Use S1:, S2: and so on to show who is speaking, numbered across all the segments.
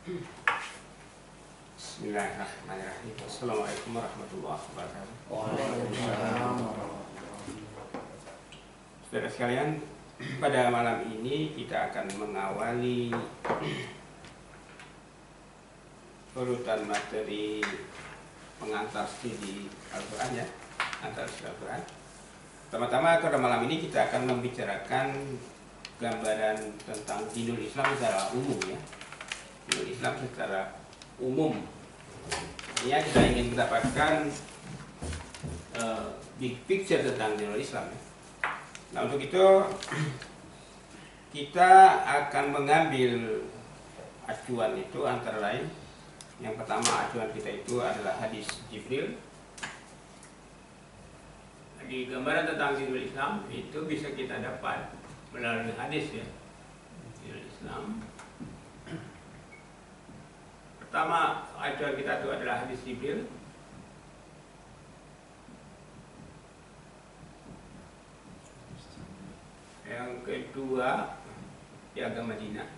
S1: Bismillahirrahmanirrahim. Assalamualaikum warahmatullahi wabarakatuh.
S2: Waalaikumsalam.
S1: Saudara sekalian, pada malam ini kita akan mengawali urutan materi pengantar studi Al-Quran ya, antar studi Al-Quran. Pertama-tama pada malam ini kita akan membicarakan gambaran tentang dinul Islam secara umum ya. Dinul Islam secara umum. Ya, kita ingin mendapatkan big picture tentang dinul Islam ya. Nah, untuk itu kita akan mengambil acuan itu antara lain. Yang pertama acuan kita itu adalah hadis Jibril. Di gambaran tentang dinul Islam itu bisa kita dapat melalui hadis ya. Dinul Islam. Pertama acuan kita itu adalah hadis Jibril. Yang kedua piagam Madinah.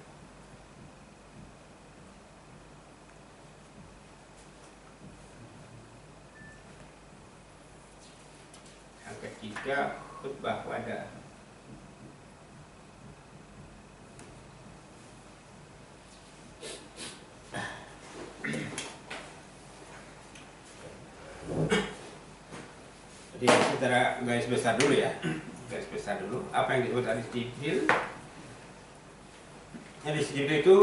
S1: Yang ketiga khutbah wada. Jadi secara garis besar dulu ya. Garis besar dulu. Apa yang disebut hadis Jibril? Hadis Jibril itu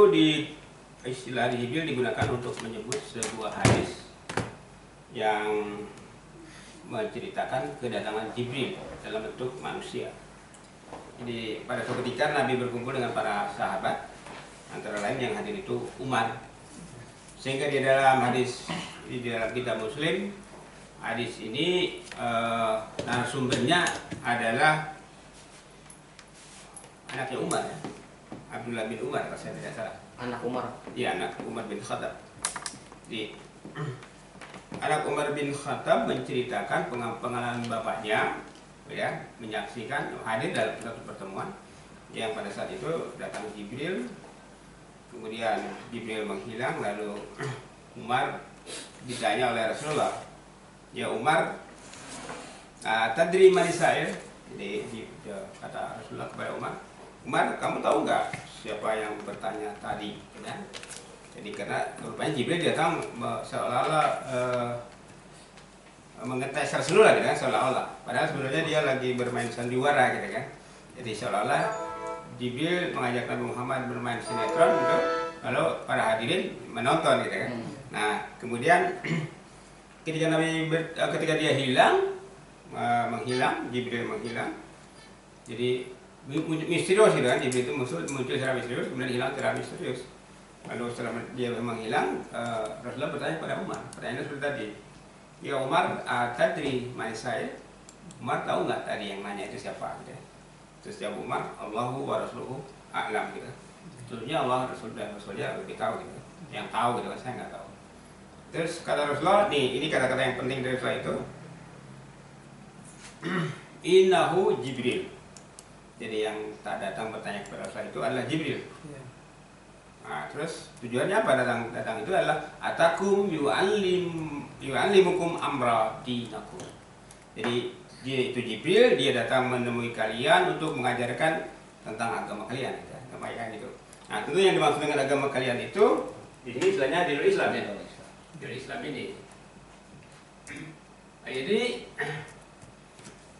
S1: istilah hadis Jibril digunakan untuk menyebut sebuah hadis yang menceritakan kedatangan Jibril dalam bentuk manusia. Jadi pada suatu ketika Nabi berkumpul dengan para sahabat, antara lain yang hadir itu Umar. Sehingga di dalam kitab Muslim, hadis ini narasumbernya adalah anaknya Umar ya. Abdullah bin Umar kalau saya tidak salah.
S2: Anak Umar.
S1: Iya, anak Umar bin Khattab. Anak Umar bin Khattab menceritakan pengalaman bapaknya ya, menyaksikan hadir dalam satu pertemuan yang pada saat itu datang Jibril. Kemudian Jibril menghilang, lalu Umar ditanya oleh Rasulullah, "Ya Umar, tadri man Israil?" Jadi kata Rasulullah kepada Umar, "Umar, kamu tahu nggak siapa yang bertanya tadi?" Ya? Jadi karena rupanya Jibril datang seolah-olah mengetes Rasulullah gitu kan, seolah-olah. Padahal sebenarnya dia lagi bermain sandiwara gitu kan. Jadi seolah-olah Jibril mengajak Nabi Muhammad bermain sinetron gitu, lalu para hadirin menonton gitu kan. Nah, kemudian ketika dia menghilang, Jibril menghilang. Jadi misterius gitu kan, Jibril itu muncul secara misterius, kemudian hilang secara misterius. Lalu setelah dia memang hilang, Rasulullah bertanya pada Umar, pertanyaannya seperti tadi, "Ya Umar, tadri man Israil?" Umar tahu nggak tadi yang nanya itu siapa gitu. Terus jawab Umar, "Allahu wa rasuluhu a'lam" gitu. Sebetulnya Allah, Rasul dan Rasulnya lebih tahu gitu. Yang tahu gitu kan, saya nggak tahu. Terus kata Rasulullah, ini kata-kata yang penting dari Rasulullah itu, "Innahu Jibril." Jadi yang tak datang bertanya kepada Rasulullah itu adalah Jibril. Nah, terus tujuannya apa datang itu adalah atakum yu'allimukum amra dinakum. Jadi dia itu Jibril, dia datang menemui kalian untuk mengajarkan tentang agama kalian, ya, agama gitu. Nah, tentu yang dimaksud dengan agama kalian itu di sini istilahnya dinul Islam. Dinul Islam ini. Nah, jadi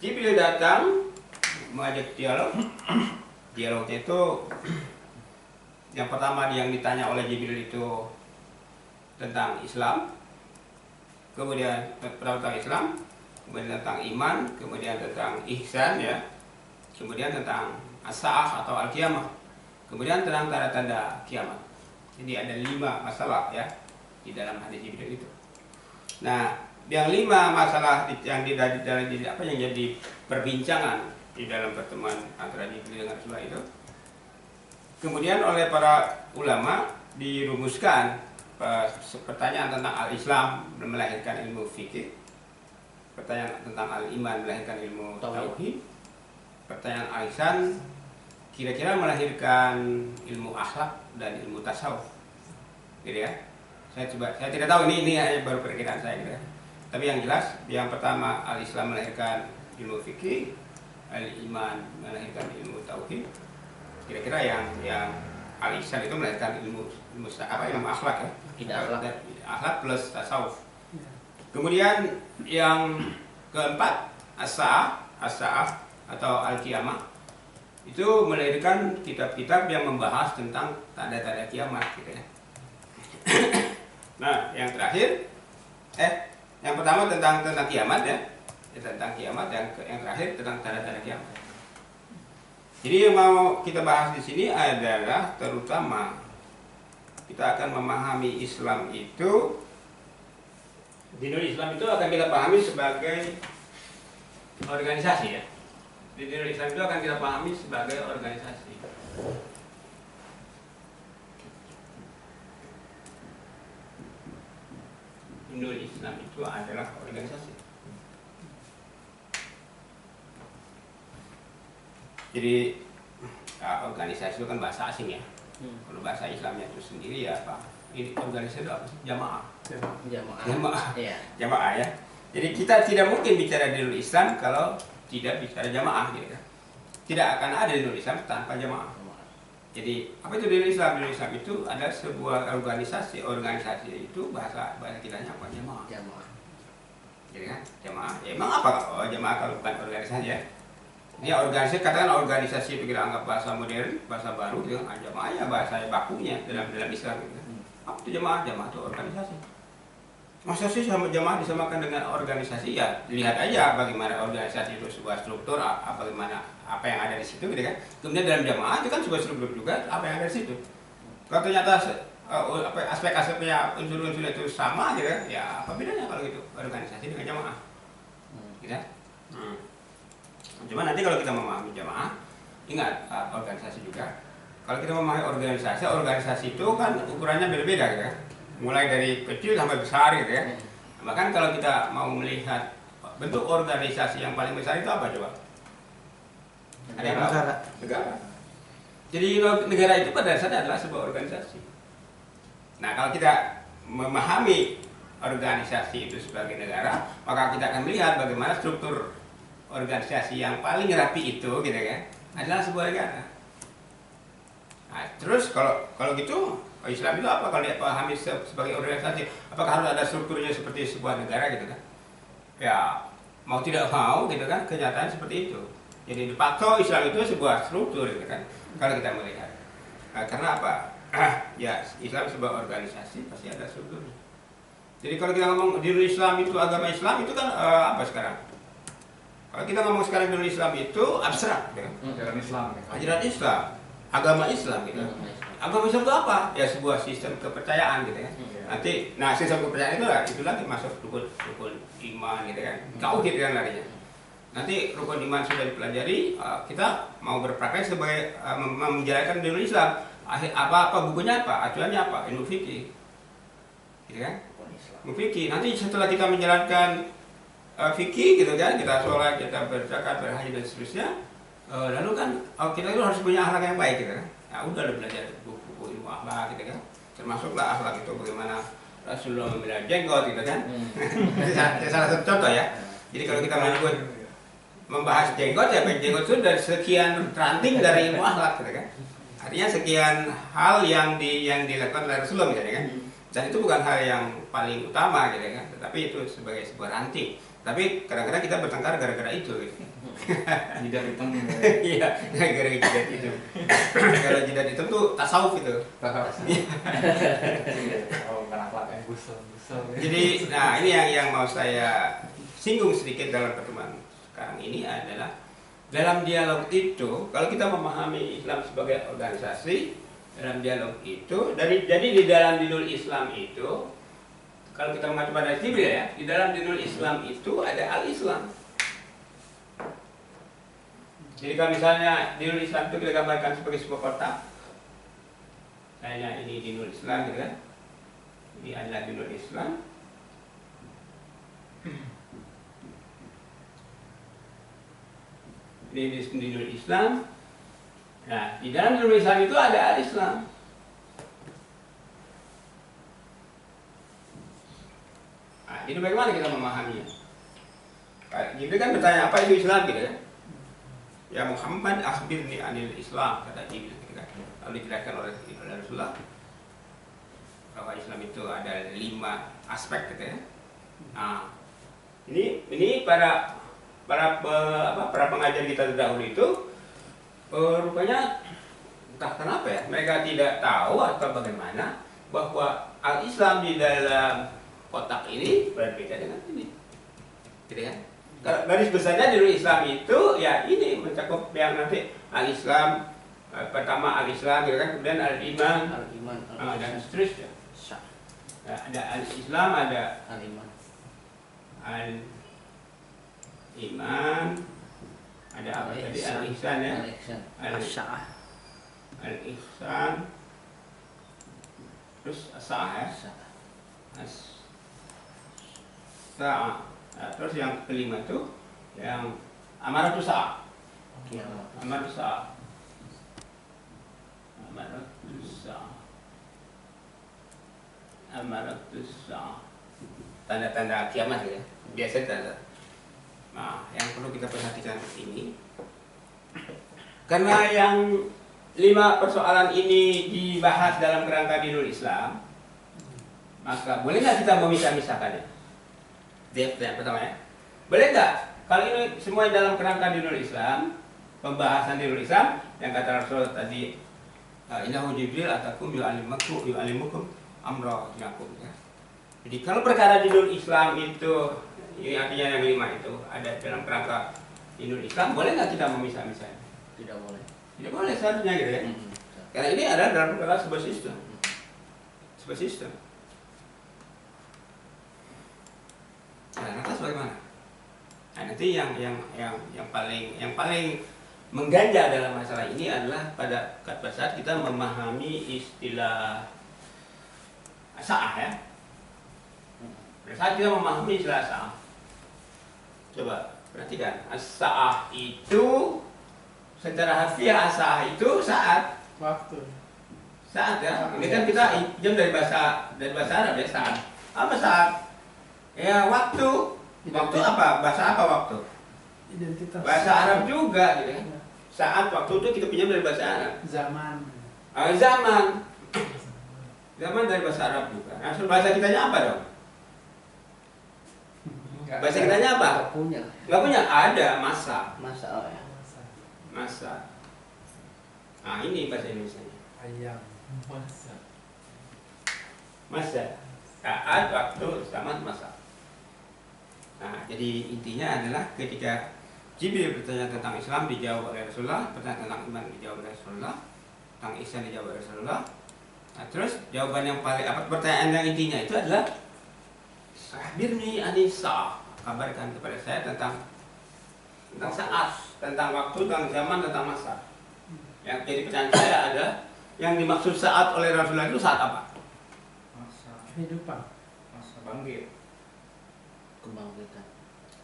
S1: Jibril datang mengajak dialog. Dialognya itu yang pertama yang ditanya oleh Jibril itu tentang Islam, kemudian tentang Islam, kemudian tentang iman, kemudian tentang ihsan ya, kemudian tentang as-sa'ah atau al-qiyamah, kemudian tentang tanda-tanda kiamat. Jadi ada 5 masalah ya di dalam hadis Jibril itu. Nah, yang 5 masalah yang jadi perbincangan di dalam pertemuan antara Jibril dengan Rasulullah itu, kemudian oleh para ulama dirumuskan pertanyaan tentang al-Islam melahirkan ilmu fikih, pertanyaan tentang al-iman melahirkan ilmu tauhid, pertanyaan al-ihsan kira-kira melahirkan ilmu akhlak dan ilmu tasawuf. gitu ya. Saya tidak tahu, ini hanya baru perkiraan saya gitu ya. Tapi yang jelas, yang pertama al-Islam melahirkan ilmu fikih, al-iman melahirkan ilmu tauhid. Kira-kira yang al-ihsan itu melahirkan ilmu akhlak ya. Akhlak plus tasawuf. Kemudian yang keempat as-sa'ah atau al-qiyamah itu melahirkan kitab-kitab yang membahas tentang tanda-tanda kiamat gitu ya. Nah, yang terakhir yang pertama tentang kiamat ya. Tentang kiamat, yang terakhir tentang tanda-tanda kiamat. Jadi yang mau kita bahas di sini adalah terutama kita akan memahami Islam itu, dinul Islam itu akan kita pahami sebagai organisasi ya. Dinul Islam itu akan kita pahami sebagai organisasi. Dinul Islam itu adalah organisasi. Jadi organisasi itu kan bahasa asing ya. Kalau bahasa Islamnya itu sendiri ya apa? Ini organisasi itu apa? Jamaah.
S2: Iya.
S1: Jamaah ya. Jadi kita tidak mungkin bicara dinul Islam kalau tidak bicara jamaah gitu ya. Tidak akan ada dinul Islam tanpa jamaah. Jadi apa itu dinul Islam? Dinul Islam itu adalah sebuah organisasi. Organisasi itu bahasa kitanya apa? Jamaah. Jadi kan jamaah. Ya, emang apa? Oh, jamaah kalau bukan organisasi ya. Ini organisasi, katakan organisasi itu kita anggap bahasa modern, bahasa baru gitu. Jamaah ya bahasa bakunya dalam Islam gitu. Apa itu jamaah? Jamaah itu organisasi. Masa sih sama jamaah disamakan dengan organisasi? Ya lihat aja bagaimana organisasi itu sebuah struktur, bagaimana apa yang ada di situ gitu kan. Kemudian dalam jamaah itu kan sebuah struktur juga apa yang ada di situ. Kalau ternyata aspek-aspeknya unsur-unsur itu sama gitu kan, ya apa bedanya kalau gitu organisasi dengan jamaah? Gitu kan? Cuma nanti kalau kita memahami jamaah, ingat organisasi juga. Kalau kita memahami organisasi itu kan ukurannya beda-beda gitu kan. Mulai dari kecil sampai besar gitu ya. Bahkan kalau kita mau melihat bentuk organisasi yang paling besar itu apa coba? Negara. Jadi negara itu pada dasarnya adalah sebuah organisasi. Nah, kalau kita memahami organisasi itu sebagai negara, maka kita akan melihat bagaimana struktur organisasi yang paling rapi itu gitu kan adalah sebuah negara. Nah, terus kalau gitu Islam itu apa kalau dipahami sebagai organisasi? Apakah harus ada strukturnya seperti sebuah negara gitu kan? Ya mau tidak mau gitu kan, kenyataan seperti itu. Jadi de facto Islam itu sebuah struktur gitu kan. Kalau kita melihat, karena apa? Ya Islam sebuah organisasi pasti ada strukturnya. Jadi kalau kita ngomong dinul Islam itu agama Islam itu kan apa sekarang? Kalau kita ngomong sekarang dinul Islam itu abstrak, gitu kan?
S3: Ajaran Islam.
S1: Ajaran Islam, agama Islam gitu. Agama Islam itu apa? Ya sebuah sistem kepercayaan gitu ya. Nanti, sistem kepercayaan itu lagi masuk rukun iman gitu kan. Tauhid kan larinya. Nanti rukun iman sudah dipelajari, kita mau berpraktek sebagai menjalankan dinul Islam. Apa bukunya apa? Acuannya apa? Ilmu fikih. Gitu kan? Ilmu fikih. Nanti setelah kita menjalankan fikih gitu kan, kita sholat, kita berzakat, berhaji dan seterusnya. Lalu kan kita itu harus punya akhlak yang baik gitu kan. Nah, udah belajar buku ilmu akhlak gitu kan. Termasuklah akhlak itu bagaimana Rasulullah membela jenggot gitu kan. Itu salah satu contoh ya. Jadi kalau kita membahas jenggot ya, jenggot itu dari sekian ranting dari ilmu akhlak gitu kan. Artinya sekian hal yang dilakukan oleh Rasulullah misalnya kan. Dan itu bukan hal yang paling utama gitu kan. Tetapi itu sebagai sebuah ranting. Tapi kadang-kadang kita bertengkar gara-gara itu gitu.
S3: Jidat hitam.
S1: Iya, gara-gara jidat hitam. Kalau jidat hitam tuh tasawuf itu.
S3: Oh, bukan akhlak ya. Busel.
S1: Jadi, nah ini yang mau saya singgung sedikit dalam pertemuan sekarang ini adalah dalam dialog itu, kalau kita memahami Islam sebagai organisasi, dalam dialog itu, jadi di dalam dinul Islam itu, kalau kita mengacu pada Jibril ya, di dalam dinul Islam itu ada al-Islam. Jadi kalau misalnya dinul Islam itu kita gambarkan sebagai sebuah kotak, kayaknya ini dinul Islam gitu kan, ini adalah dinul Islam. Ini dinul Islam. Nah, di dalam dinul Islam itu ada al-Islam. itu bagaimana kita memahaminya? Jibril kan bertanya apa itu Islam gitu kan? Ya Muhammad akhbirni anil Islam, kata Jibril gitu kan. Lalu dijelaskan oleh Rasulullah bahwa Islam itu ada 5 aspek gitu ya. Nah, ini para pengajar kita terdahulu itu rupanya entah kenapa ya mereka tidak tahu atau bagaimana bahwa al-Islam di dalam kotak ini berbeda dengan ini, gitu kan? Kalau garis besarnya di Islam itu ya ini mencakup yang nanti al-Islam pertama al-Islam gitu kan, kemudian al-iman, dan seterusnya. Ya, ada al-Islam, ada
S2: al-iman,
S1: ada apa tadi al-ihsan ya, al-ihsan, terus as-sa'ah ya, as-sa'ah. Nah, terus yang kelima tuh yang amaratus sa'ah, amaratus sa'ah, amaratus sa'ah, tanda-tanda kiamat ya, biasa tanda. Nah, yang perlu kita perhatikan ini, karena yang 5 persoalan ini dibahas dalam kerangka dinul Islam, maka boleh nggak kita memisah-misahkannya? Yang pertama ya, boleh nggak kalau ini semua dalam kerangka dinul Islam, pembahasan dinul Islam yang kata Rasul tadi, innahu Jibril atakum yu'allimukum amra dinakum ya. Jadi kalau perkara dinul Islam itu, ini artinya yang 5 itu ada dalam kerangka dinul Islam, boleh nggak kita memisah-misahnya?
S2: Tidak boleh.
S1: Tidak boleh seharusnya gitu ya. Karena ini adalah dalam perkara sebuah sistem. Sebuah sistem. Nah, lantas bagaimana? Nah, nanti yang paling mengganjal dalam masalah ini adalah pada saat kita memahami istilah sa'ah ya. Pada saat kita memahami istilah sa'ah, coba perhatikan, as-sa'ah itu secara harfiah, as-sa'ah itu saat,
S4: waktu.
S1: Saat ya. Ini kan kita jam dari bahasa Arab ya, saat. Apa saat? Ya waktu. Waktu apa? Bahasa apa waktu?
S4: Identitas.
S1: Bahasa Arab juga gitu ya. Saat, waktu itu kita pinjam dari bahasa Arab.
S4: Zaman.
S1: Zaman. Zaman dari bahasa Arab juga. Nah, bahasa kitanya apa dong? Bahasa kitanya apa?
S2: Nggak punya.
S1: Nggak punya. Ada masa.
S2: Masa, oh ya.
S1: Masa. Nah, ini bahasa Indonesia.
S4: Ayam.
S1: Masa. Saat, waktu, zaman, masa. Nah, jadi intinya adalah ketika Jibril bertanya tentang Islam dijawab oleh Rasulullah, bertanya tentang iman dijawab oleh Rasulullah, tentang ihsan dijawab oleh Rasulullah. Nah, terus jawaban yang paling pertanyaan yang intinya itu adalah akhbirni anis sa'ah, kabarkan kepada saya tentang saat, tentang waktu, tentang zaman, tentang masa. Yang jadi pertanyaan saya adalah yang dimaksud saat oleh Rasulullah itu saat apa?
S3: Masa
S4: Kehidupan.
S3: bangkit.
S2: Kebangkitan.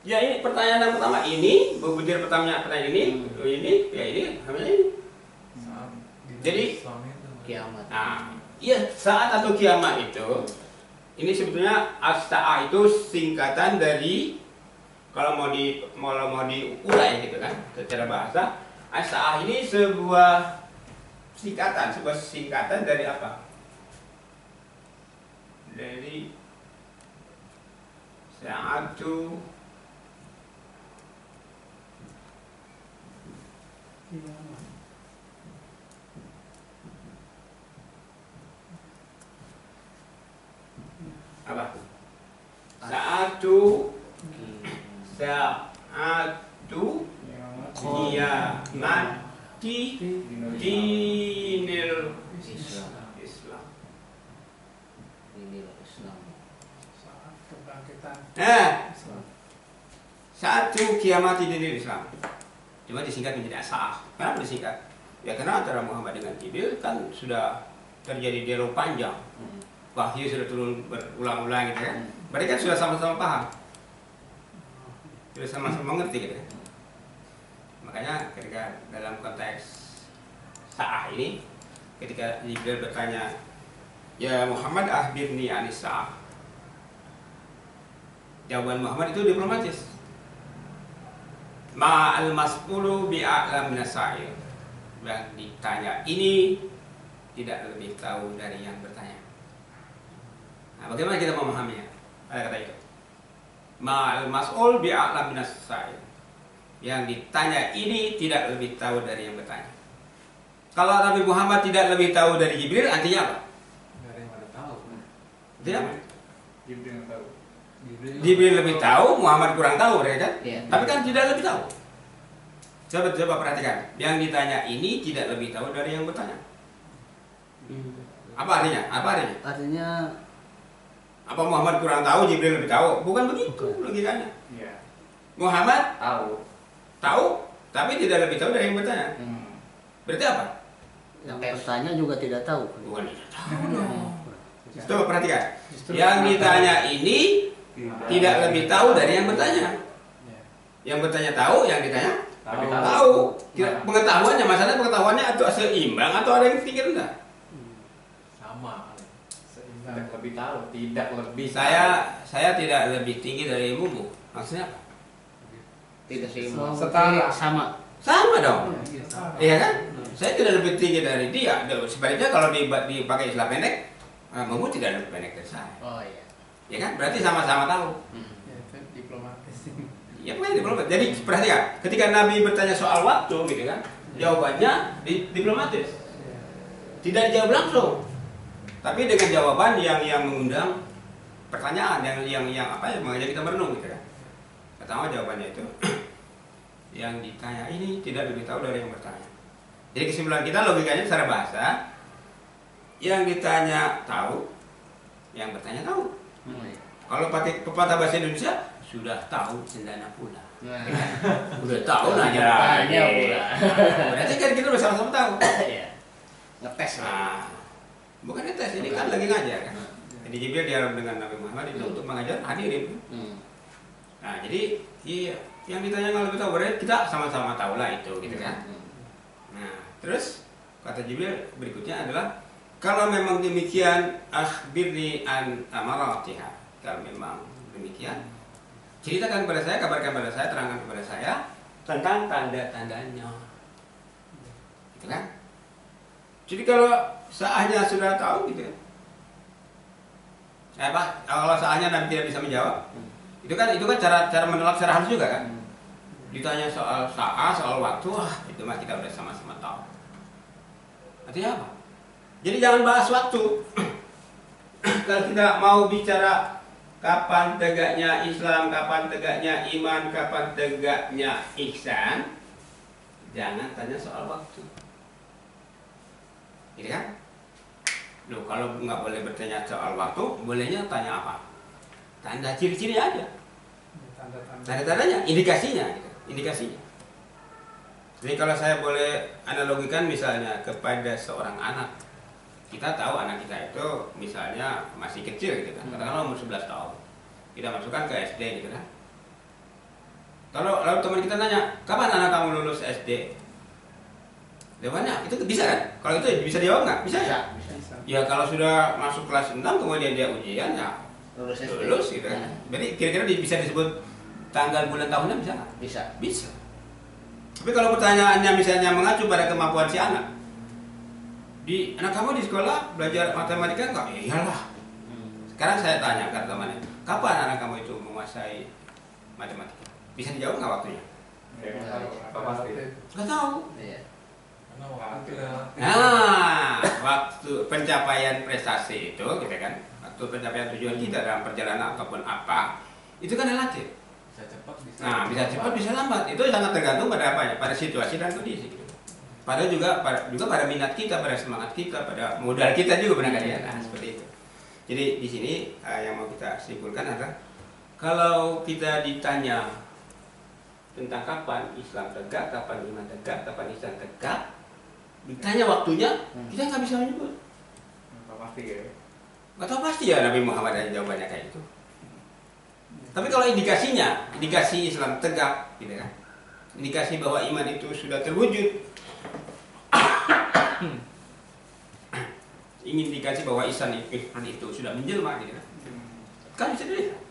S1: Ya ini pertanyaan yang pertama ini, berbudir pertanyaan ini, ya ini, namanya ini. Jadi,
S2: Kiamat.
S1: nah, iya saat atau kiamat itu, ini sebetulnya as-sa'ah itu singkatan dari, kalau mau diurai gitu kan, secara bahasa, as-sa'ah ini sebuah singkatan dari apa? Dari sa'atu
S4: Kiamat.
S1: apa? Sa'atu qiyamati dinil Islam.
S2: Dinil Islam.
S4: Saat kebangkitan. Islam.
S1: Satu kiamat di dinil Islam. Cuma disingkat menjadi as-sa'ah. Kenapa disingkat? Ya karena antara Muhammad dengan Jibril kan sudah terjadi dialog panjang. Wahyu sudah turun berulang-ulang gitu kan. Mereka sudah sama-sama paham. Sudah sama-sama mengerti gitu kan. Makanya ketika dalam konteks sa'ah ini, ketika Jibril bertanya, ya Muhammad akhbirni anis sa'ah. Jawaban Muhammad itu diplomatis. Ma'al mas'ulu bi'a'lam nasail. Yang ditanya ini tidak lebih tahu dari yang bertanya. Nah, bagaimana kita memahaminya? Ada kata itu. Ma'al mas'ul bi'a'lam nasail. Yang ditanya ini tidak lebih tahu dari yang bertanya. Kalau Nabi Muhammad tidak lebih tahu dari Jibril, artinya apa?
S3: Nggak ada yang pada tahu.
S1: Artinya apa?
S3: Jibril nggak tahu.
S1: Jibril lebih tahu, Muhammad kurang tahu, kan?
S2: Iya.
S1: Tapi kan tidak lebih tahu. Coba perhatikan. Yang ditanya ini tidak lebih tahu dari yang bertanya. Apa artinya?
S2: Artinya
S1: Apa Muhammad kurang tahu, Jibril lebih tahu? Bukan begitu logikanya.
S3: Iya.
S1: Muhammad
S3: Tahu.
S1: tapi tidak lebih tahu dari yang bertanya. Berarti apa?
S2: yang bertanya juga tidak tahu.
S1: Bukan tidak tahu dong. Coba perhatikan. Yang ditanya ini tidak lebih tahu dari yang bertanya. Yang bertanya tahu, yang ditanya tahu. Pengetahuannya, masalah pengetahuannya atau seimbang atau ada yang tinggi rendah?
S3: Sama. Tidak lebih tahu. Tidak lebih.
S1: Saya tidak lebih tinggi dari ibumu. Maksudnya apa?
S2: Tidak
S4: Setara.
S2: seimbang. Sama.
S1: Sama dong.
S4: Setara.
S1: Iya kan? Saya tidak lebih tinggi dari dia. Sebaliknya kalau dipakai istilah pendek, kamu tidak lebih pendek dari saya.
S2: Oh iya.
S1: Ya kan? Berarti sama-sama tahu.
S4: Ya, itu diplomatis.
S1: Ya pokoknya diplomatis. Jadi perhatikan, ketika Nabi bertanya soal waktu, gitu kan, jawabannya diplomatis. Tidak dijawab langsung, tapi dengan jawaban yang mengundang pertanyaan, yang apa ya, mengajak kita merenung, gitu kan. Pertama jawabannya itu, yang ditanya ini tidak lebih tahu dari yang bertanya. Jadi kesimpulan kita logikanya secara bahasa, yang ditanya tahu, yang bertanya tahu. Kalau pakai pepatah bahasa Indonesia, sudah tahu cendana pula.
S2: Nah,
S1: Udah tahu nanya
S2: tanya
S1: lagi.
S2: pula.
S1: Berarti kan kita udah sama-sama tahu.
S2: Iya. Ngetes lah.
S1: Nah, bukan ngetes, ini kan lagi ngajar kan. Jadi Jibril dialog dengan Nabi Muhammad itu untuk mengajar hadirin. Nah, jadi iya, yang ditanya kalau lebih tahu berarti kita sama-sama tahu lah itu, gitu kan. Nah, terus kata Jibril berikutnya adalah kalau memang demikian akhbirni an amaratiha. Kalau memang demikian, ceritakan kepada saya, kabarkan kepada saya, terangkan kepada saya tentang tanda-tandanya. Gitu kan? Jadi kalau sahnya sudah tahu gitu ya. Kalau sahnya Nabi tidak bisa menjawab, itu kan cara menolak secara halus juga kan. Ditanya soal saat, soal waktu, itu mah kita udah sama-sama tahu. Artinya apa? Jadi jangan bahas waktu. Kalau kita mau bicara kapan tegaknya Islam, kapan tegaknya iman, kapan tegaknya ihsan, jangan tanya soal waktu. Gitu kan? Loh, kalau nggak boleh bertanya soal waktu, bolehnya tanya apa? Tanda ciri-ciri aja. Tanda-tandanya, indikasinya, gitu. Indikasinya. Jadi kalau saya boleh analogikan misalnya kepada seorang anak, kita tahu anak kita itu misalnya masih kecil gitu kan, katakanlah umur 11 tahun, kita masukkan ke SD gitu kan. Kalau lalu teman kita nanya, kapan anak kamu lulus SD? Jawabannya itu bisa kan? Kalau itu bisa dijawab nggak? Bisa ya?
S2: Bisa.
S1: Ya kalau sudah masuk kelas 6 kemudian dia ujian ya
S2: Lulus
S1: gitu kan. Jadi kira-kira bisa disebut tanggal bulan tahunnya bisa nggak?
S2: Bisa.
S1: Bisa. Tapi kalau pertanyaannya misalnya mengacu pada kemampuan si anak, anak kamu di sekolah belajar matematika nggak? Ya iyalah. Sekarang saya tanya ke temannya, kapan anak kamu itu menguasai matematika? Bisa dijawab nggak waktunya?
S3: Apa pasti?
S1: Nggak tahu.
S2: Iya.
S1: Nah, waktu pencapaian prestasi itu, gitu kan, waktu pencapaian tujuan kita dalam perjalanan ataupun apa, itu kan relatif.
S3: Bisa cepat, bisa.
S1: Nah, bisa cepat, bisa lambat. Itu sangat tergantung pada apa ya? Pada situasi dan kondisi. Gitu. Pada juga pada minat kita, pada semangat kita, pada modal kita juga barangkali ya. Nah, seperti itu. Jadi di sini yang mau kita simpulkan adalah kalau kita ditanya tentang kapan Islam tegak, kapan iman tegak, kapan Islam tegak, ditanya waktunya, kita nggak bisa menyebut.
S3: Apa pasti ya?
S1: Nggak tahu pasti ya Nabi Muhammad ada jawabannya kayak itu. Tapi kalau indikasinya, indikasi Islam tegak, gitu kan? Indikasi bahwa iman itu sudah terwujud, indikasi bahwa Islam itu sudah menjelma, gitu kan? Kan bisa dilihat.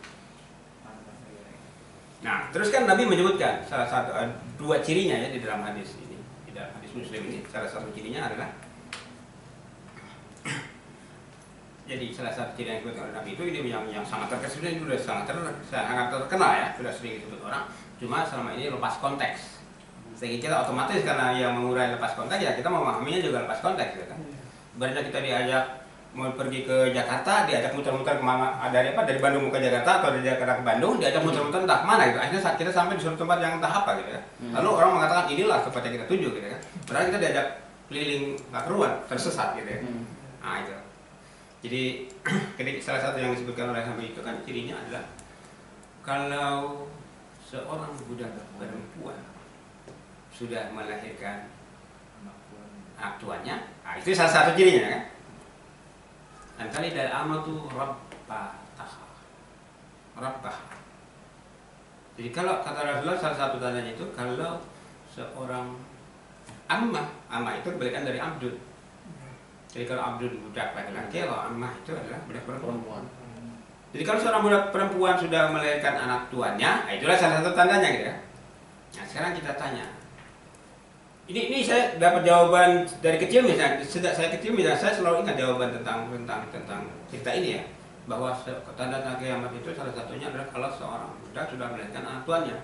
S1: Nah, terus kan Nabi menyebutkan salah satu dua cirinya ya di dalam hadis ini, di dalam hadis Muslim ini, salah satu cirinya adalah jadi salah satu ciri yang disebutkan oleh Nabi itu ini yang sangat terkenal, ini sudah sangat terkenal ya, sudah sering disebut orang. Cuma selama ini lepas konteks. Sehingga kita otomatis karena yang mengurai lepas konteks ya kita memahaminya juga lepas konteks ya kan. Sebenarnya kita diajak mau pergi ke Jakarta, diajak muter-muter kemana, dari Bandung ke Jakarta atau dari Jakarta ke Bandung, diajak muter-muter entah kemana gitu. Akhirnya saat kita sampai di suatu tempat yang entah apa gitu ya. Lalu orang mengatakan inilah tempat yang kita tuju gitu ya. Padahal kita diajak keliling nggak keruan, tersesat gitu ya. Nah itu. Jadi salah satu yang disebutkan oleh Nabi itu kan cirinya adalah kalau seorang budak perempuan sudah melahirkan anak tuannya, nah itu salah satu cirinya kan. Dan kali dari amatu rabbah. Jadi kalau kata Rasulullah salah satu tandanya itu kalau seorang ammah itu kebalikan dari abdul. Jadi kalau abdul budak laki-laki, kalau ammah itu adalah budak perempuan. Jadi kalau seorang budak perempuan sudah melahirkan anak tuannya, nah itulah salah satu tandanya gitu ya. Nah sekarang kita tanya. Ini saya dapat jawaban dari kecil misalnya, sejak saya kecil misalnya saya selalu ingat jawaban tentang cerita ini ya, bahwa tanda-tanda kiamat itu salah satunya adalah kalau seorang budak sudah melahirkan anak tuannya.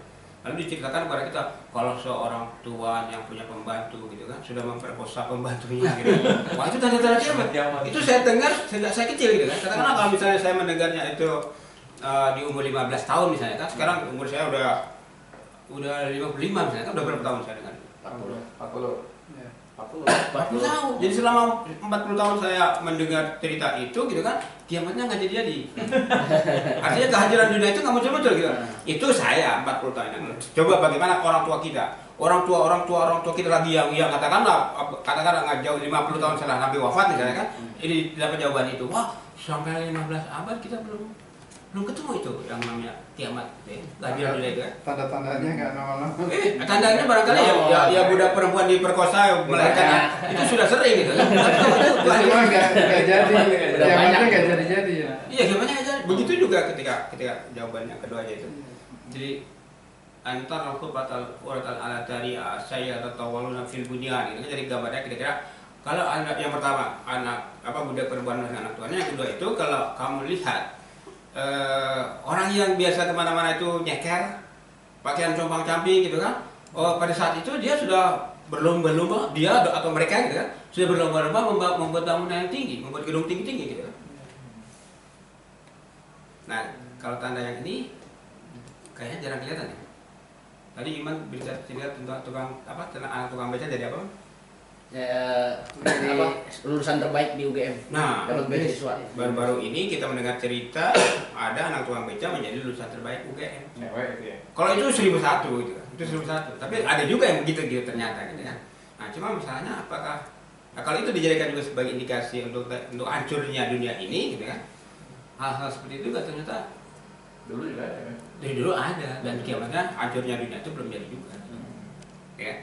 S1: Lalu diceritakan kepada kita kalau seorang tuan yang punya pembantu gitu kan sudah memperkosa pembantunya gitu. Wah itu tanda-tanda kiamat. Itu saya dengar sejak saya kecil gitu kan. Katakanlah kalau misalnya saya mendengarnya itu di umur 15 tahun misalnya kan, sekarang umur saya udah 55 misalnya kan, udah berapa tahun saya dengar?
S3: 40
S1: tahun. Jadi selama 40 tahun saya mendengar cerita itu gitu kan, kiamatnya nggak jadi. Artinya kehadiran dunia itu nggak muncul gitu. Itu saya 40 tahun yang lalu. Coba bagaimana orang tua kita, orang tua kita lagi yang katakanlah nggak jauh 50 tahun setelah Nabi wafat misalnya kan, ini dapat jawaban itu. Wah sampai 15 abad kita belum ketemu itu yang namanya kiamat, kehadiran dunia itu kan.
S4: Tanda-tandanya nggak lama-lama.
S1: Tandanya barangkali ya budak perempuan diperkosa melahirkan itu sudah sering gitu kan.
S4: Cuma nggak jadi, zamannya nggak jadi ya.
S1: Iya zamannya nggak jadi. Begitu juga ketika jawabannya keduanya itu. Jadi antar khutbatal uratal ala tari'a saya tatawaluna fil bunyan itu kan jadi gambarnya kira-kira kalau anak yang pertama budak perempuan dengan anak tuanya, yang kedua itu kalau kamu lihat orang yang biasa kemana-mana itu nyeker, pakaian compang-camping gitu kan. Pada saat itu dia sudah berlomba-lomba, dia atau mereka gitu kan, sudah berlomba-lomba membuat bangunan yang tinggi, membuat gedung tinggi-tinggi gitu kan. Nah, kalau tanda yang ini kayaknya jarang kelihatan ya. Tadi Iman cerita tentang tentang anak tukang beca jadi apa?
S2: Jadi lulusan terbaik di UGM.
S1: Nah,
S2: dapat beasiswa.
S1: Baru-baru ini kita mendengar cerita ada anak tukang beca menjadi lulusan terbaik UGM.
S3: Cewek itu ya.
S1: Kalau itu 1001 gitu kan, itu 1001. Tapi ada juga yang begitu ternyata gitu kan. Nah, cuma misalnya apakah kalau itu dijadikan juga sebagai indikasi untuk hancurnya dunia ini gitu kan? Hal-hal seperti itu kan ternyata
S3: Dulu juga ada.
S1: dari dulu ada dan kiamatnya hancurnya dunia itu belum jadi juga. Ya.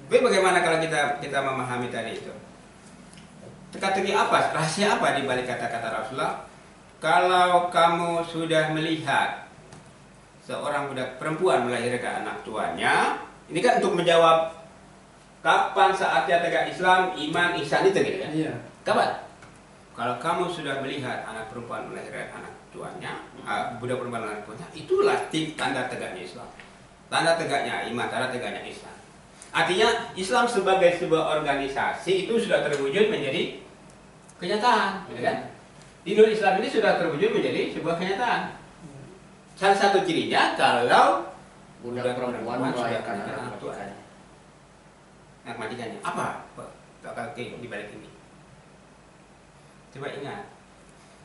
S1: Tapi bagaimana kalau kita memahami tadi itu? Teka-teki apa? Rahasia apa di balik kata-kata Rasulullah? Kalau kamu sudah melihat seorang budak perempuan melahirkan anak tuannya, ini kan untuk menjawab kapan saatnya tegak Islam, iman, ihsan itu gitu kan?
S4: Iya.
S1: Kapan? Kalau kamu sudah melihat anak perempuan melahirkan anak tuannya, budak perempuan melahirkan anak tuannya, itulah tanda tegaknya Islam, tanda tegaknya iman, tanda tegaknya ihsan. Artinya Islam sebagai sebuah organisasi itu sudah terwujud menjadi kenyataan, ya kan? Di Nur Islam ini sudah terwujud menjadi sebuah kenyataan. Salah satu cirinya kalau
S2: Budak perempuan melahirkan anak
S1: tuannya. Anak majikannya. Apa? Oke, di balik ini. Coba ingat.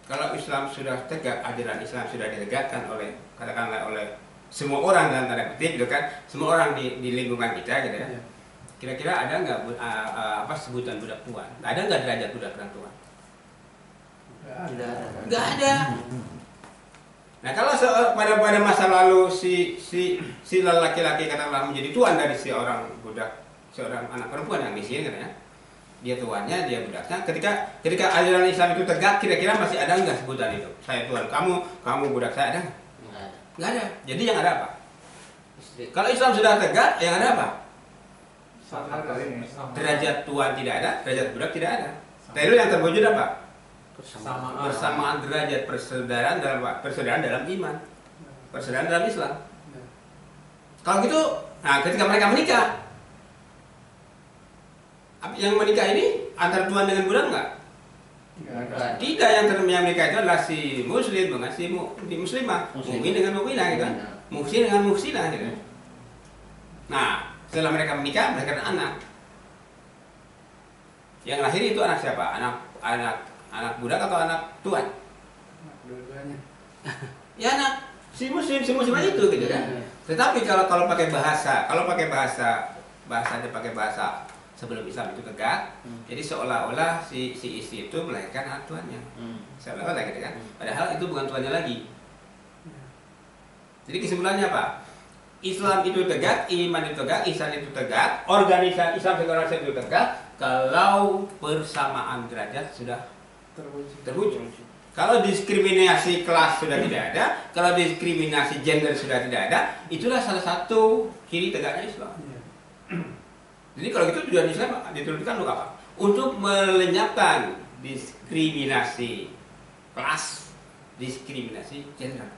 S1: Kalau Islam sudah tegak, ajaran Islam sudah ditegakkan oleh katakanlah oleh semua orang dalam tanda kutip gitu kan, semua orang di lingkungan kita gitu ya. Kira-kira ada nggak sebutan budak tuan? Ada nggak derajat budak perempuan? Nggak ada. Nah kalau pada masa lalu si laki-laki katakanlah menjadi tuan dari seorang anak perempuan yang di sini kan ya, dia tuannya, dia budaknya. Ketika ajaran Islam itu tegak, kira-kira masih ada nggak sebutan itu? Saya tuan kamu budak saya, ada nggak? Nggak ada. Jadi yang ada apa? Kalau Islam sudah tegak, yang ada apa?
S3: Satu ini.
S1: Derajat tuan tidak ada, derajat budak tidak ada. Dari itu yang terwujud apa? Persamaan derajat, persaudaraan dalam apa? Persaudaraan dalam iman, persaudaraan dalam Islam. Kalau gitu, nah ketika mereka menikah, yang menikah ini antara tuan dengan budak enggak? Tidak, yang menikah itu adalah si muslim dengan si muslimah, mukmin dengan mukminah gitu kan, muhsin dengan muhsinah gitu. Nah, setelah mereka menikah, mereka ada anak. Yang lahir itu anak siapa? Anak budak atau anak tuan?
S4: Dua-duanya.
S1: Ya anak si muslimah itu gitu kan. Tetapi kalau pakai bahasa bahasanya pakai bahasa sebelum Islam itu tegak, jadi seolah-olah si istri itu melahirkan anak tuannya, seolah-olah gitu kan. Padahal itu bukan tuannya lagi. Jadi kesimpulannya apa? Islam itu tegak, iman itu tegak, ihsan itu tegak, organisasi Islam sebagai organisasi itu tegak kalau persamaan derajat sudah terwujud. Kalau diskriminasi kelas sudah tidak ada, kalau diskriminasi gender sudah tidak ada, itulah salah satu ciri tegaknya Islam. Jadi kalau gitu tujuan Islam diturunkan untuk apa? Untuk melenyapkan diskriminasi kelas, diskriminasi gender.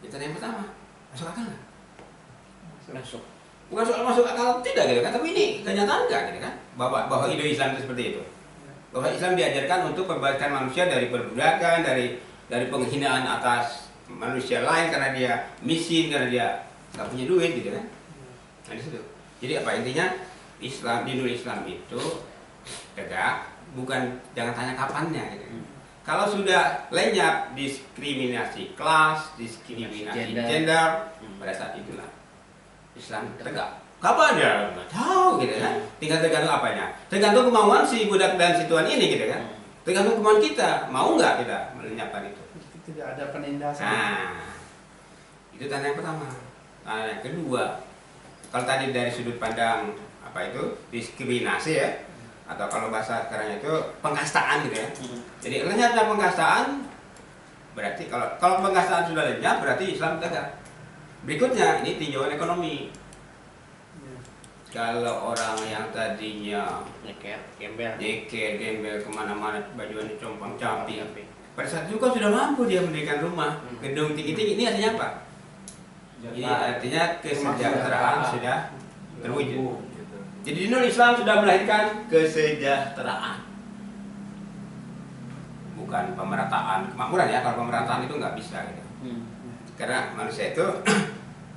S1: Itu yang pertama. Masuk akal nggak?
S2: Masuk.
S1: Bukan soal masuk akal tidak gitu kan, tapi ini kenyataan nggak gitu kan? Bahwa ide Islam itu seperti itu. Bahwa Islam diajarkan untuk membebaskan manusia dari perbudakan, dari penghinaan atas manusia lain karena dia miskin, karena dia nggak punya duit gitu kan? Nah di situ. Jadi apa intinya? Dinul Islam itu tegak, bukan jangan tanya kapannya gitu. Kalau sudah lenyap diskriminasi kelas, diskriminasi gender, pada saat itulah Islam tegak. Kapan ya? Nggak tahu gitu kan. Tergantung apanya. Tergantung kemauan si budak dan si tuan ini gitu kan. Tergantung kemauan kita. Mau nggak kita melenyapkan itu?
S4: Tidak ada penindasan.
S1: Nah, itu tanda yang pertama. Tanda yang kedua, kalau tadi dari sudut pandang apa itu diskriminasi ya, atau kalau bahasa sekarang itu pengkastaan gitu ya. Jadi lenyapnya pengkastaan berarti kalau pengkastaan sudah lenyap berarti Islam tegak. Berikutnya ini tinjauan ekonomi. Kalau orang yang tadinya gembel kemana-mana bajuannya compang camping, pada saat itu kan sudah mampu dia mendirikan rumah, gedung tinggi-tinggi. Ini artinya apa? Ini artinya kesejahteraan sudah terwujud. Jadi dinul Islam sudah melahirkan kesejahteraan, bukan pemerataan kemakmuran ya. Kalau pemerataan itu nggak bisa gitu. Karena manusia itu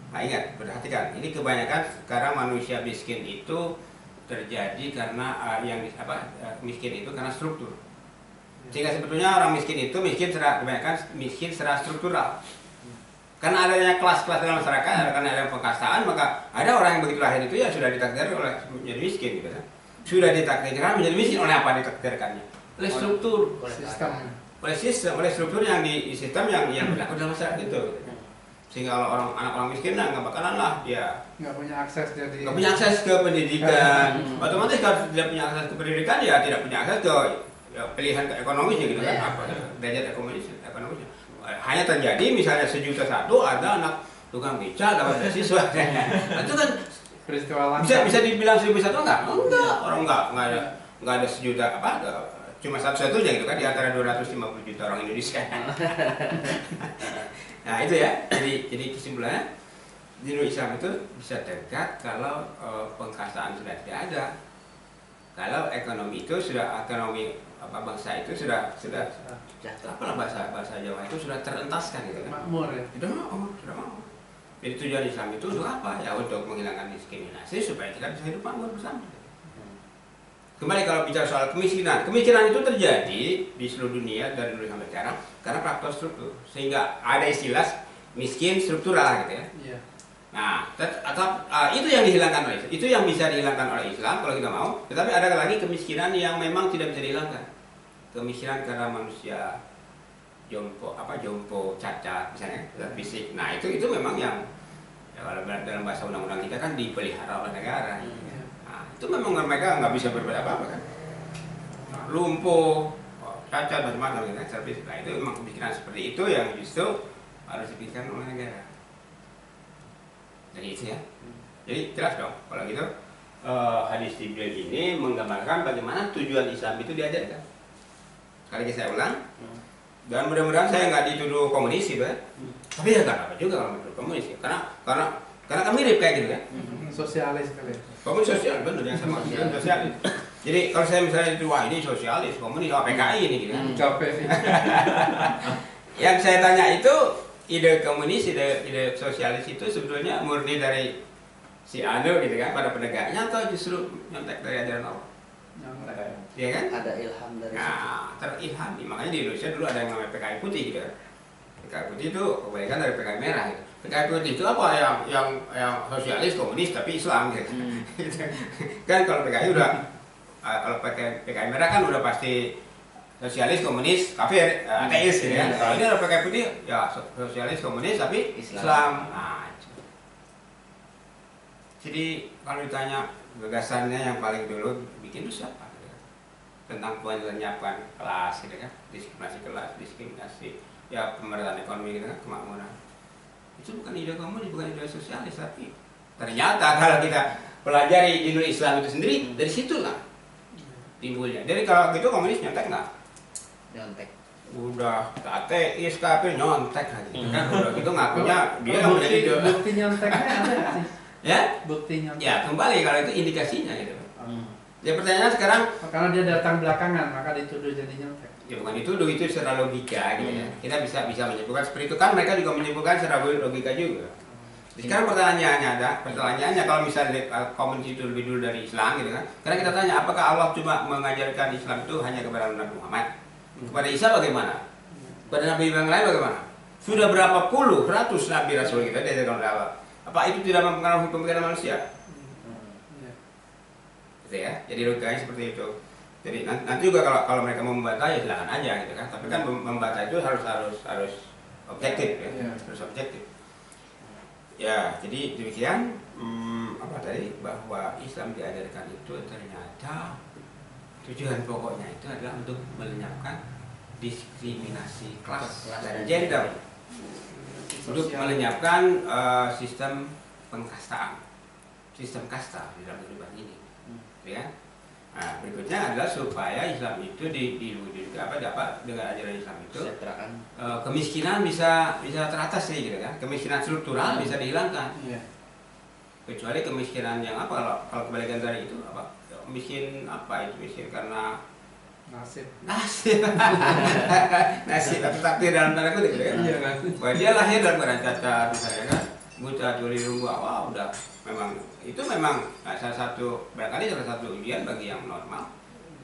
S1: nah ingat, perhatikan, ini kebanyakan sekarang manusia miskin itu terjadi karena miskin itu karena struktur. Sehingga sebetulnya orang miskin itu kebanyakan miskin secara struktural. Karena adanya kelas-kelas dalam masyarakat, karena ada pengkastaan, maka ada orang yang begitu lahir itu ya sudah ditakdir oleh menjadi miskin gitu kan. Sudah ditakdirkan menjadi miskin oleh apa ditakdirkannya? Oleh struktur, oleh struktur yang di sistem yang berlaku dalam masyarakat itu. Sehingga kalau anak orang miskin nggak bakalan lah dia
S4: nggak punya akses
S1: ke pendidikan. Otomatis kalau tidak punya akses ke pendidikan ya tidak punya akses ke pilihan ke ekonomisnya gitu kan, apa derajat ekonomisnya. Hanya terjadi misalnya 1.000.000 ada anak tukang beca dapat beasiswa. Itu kan
S4: peristiwa
S1: bisa dibilang 1.000.000 enggak? Orang enggak ada 1.000.000 cuma satu-satunya gitu kan di antara 250 juta orang Indonesia. Nah itu ya, jadi kesimpulannya dinul Islam itu bisa tegak kalau pengkastaan sudah tidak ada, kalau ekonomi itu sudah bangsa itu sudah bahasa Jawa itu sudah terentaskan gitu kan.
S4: Makmur ya.
S1: Sudah makmur. Jadi tujuan Islam itu untuk apa? Ya untuk menghilangkan diskriminasi supaya kita bisa hidup makmur bersama. Kembali kalau bicara soal kemiskinan itu terjadi di seluruh dunia dari dulu sampai sekarang karena faktor struktur, sehingga ada istilah miskin struktural gitu ya.
S4: Iya.
S1: Nah, itu yang dihilangkan oleh Islam. Itu yang bisa dihilangkan oleh Islam kalau kita mau. Tetapi ada lagi kemiskinan yang memang tidak bisa dihilangkan. Kemiskinan karena manusia jompo cacat misalnya fisik. Nah itu memang yang ya, kalau dalam bahasa undang-undang kita kan dipelihara oleh negara. Itu memang mereka nggak bisa berbuat apa-apa kan, lumpuh, cacat macam-macam gitu kan, servis. Nah itu memang pemikiran seperti itu yang justru harus dipikirkan oleh negara. Jadi itu ya. Jadi jelas dong kalau gitu hadis Jibril ini menggambarkan bagaimana tujuan Islam itu diajarkan. Sekali lagi saya ulang, dan mudah-mudahan saya nggak dituduh komunis gitu ya. Tapi ya nggak apa juga kalau dituduh komunis ya. Karena kan mirip kayak gitu kan.
S4: Sosialis kali.
S1: Komunis sosial benar yang sama sosialis. Jadi kalau saya misalnya itu wah ini sosialis, komunis, PKI ini gitu kan. Yang saya tanya itu ide komunis, ide sosialis itu sebetulnya murni dari si Anu gitu kan pada penegaknya atau justru nyontek dari ajaran Allah? Iya kan?
S2: Ada ilham dari situ.
S1: Nah, terilhami. Makanya di Indonesia dulu ada yang namanya PKI putih gitu kan. PKI putih itu kebalikan dari PKI merah gitu. PKI putih itu apa yang sosialis komunis tapi Islam gitu. Kan kalau PKI udah kalau PKI merah kan udah pasti sosialis komunis kafir ateis gitu kan. Kalau ini ada PKI putih ya sosialis komunis tapi Islam. Nah, jadi kalau ditanya gagasannya yang paling dulu bikin itu siapa? Gitu kan? Tentang penyelenggaraan kelas, gitu kan? Diskriminasi kelas, diskriminasi, ya pemerataan ekonomi, gitu kan? Kemakmuran. Itu bukan ide komunis, bukan ide sosialis, tapi ternyata kalau kita pelajari di dunia Islam itu sendiri dari situlah timbulnya. Jadi kalau gitu komunis nyontek nggak?
S2: Nyontek.
S1: Udah ateis, kafir nyontek aja, gitu kan? Udah gitu ngakunya dia yang menjadi ide.
S4: Bukti nyonteknya ada nggak sih?
S1: Ya?
S4: Bukti nyontek.
S1: Ya kembali kalau itu indikasinya gitu. Ya pertanyaan sekarang,
S4: Karena dia datang belakangan maka dituduh jadi nyontek.
S1: ya bukan dituduh, itu secara logika gitu ya. Kita bisa menyimpulkan seperti itu kan, mereka juga menyimpulkan secara logika juga. Jadi sekarang pertanyaannya kalau misalnya komunis itu lebih dulu dari Islam gitu kan. Karena kita tanya apakah Allah cuma mengajarkan Islam itu hanya kepada Nabi Muhammad? Kepada Isa bagaimana? Kepada Nabi yang lain bagaimana? Sudah berapa puluh ratus Nabi Rasul kita diajarkan oleh Allah. Apa itu tidak mempengaruhi pemikiran manusia? Gitu ya. Jadi logikanya seperti itu. Jadi nanti juga kalau mereka mau membantah ya silakan aja gitu kan. Tapi kan membantah itu harus objektif ya. Harus objektif. Ya, jadi demikian apa tadi bahwa Islam diajarkan itu ternyata tujuan pokoknya itu adalah untuk melenyapkan diskriminasi kelas dan gender. Untuk melenyapkan sistem pengkastaan, sistem kasta di dalam kehidupan ini, ya. Nah, berikutnya adalah supaya Islam itu diwujudkan dapat dengan ajaran Islam itu kemiskinan bisa teratas sih, gitu kan? Kemiskinan struktural bisa dihilangkan. Kecuali kemiskinan yang apa? Kalau kebalikan dari itu apa? Miskin apa itu? Miskin karena nasib atau takdir dalam tanda kutip gitu kan? Iya kan? Bahwa dia lahir dalam keadaan cacat misalnya kan, buta, tuli, lumpuh, wah udah memang salah satu ujian bagi yang normal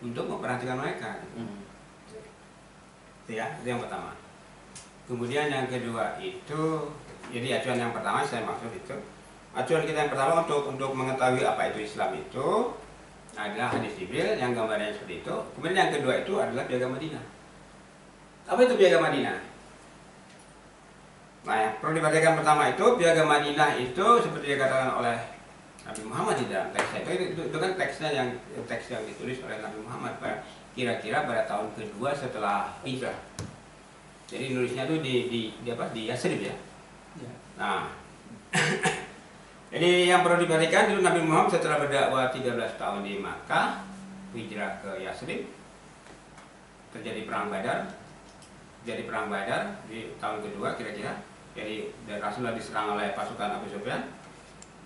S1: untuk memperhatikan mereka. Itu ya, itu yang pertama. Kemudian yang kedua itu, jadi acuan yang pertama saya maksud itu, acuan kita yang pertama untuk mengetahui apa itu Islam itu adalah hadis Jibril yang gambarnya seperti itu. Kemudian yang kedua itu adalah piagam Madinah. Apa itu piagam Madinah? Nah, yang perlu diperhatikan pertama itu piagam Madinah itu seperti dikatakan oleh Nabi Muhammad di dalam teksnya itu kan teks yang ditulis oleh Nabi Muhammad kira-kira pada tahun kedua setelah hijrah. Jadi nulisnya itu di Yasrib ya. Nah, jadi yang perlu diperhatikan itu Nabi Muhammad setelah berdakwah 13 tahun di Makkah, hijrah ke Yasrib, terjadi perang Badar. Jadi perang Badar di tahun kedua kira-kira. Jadi Rasulullah diserang oleh pasukan Abu Sufyan.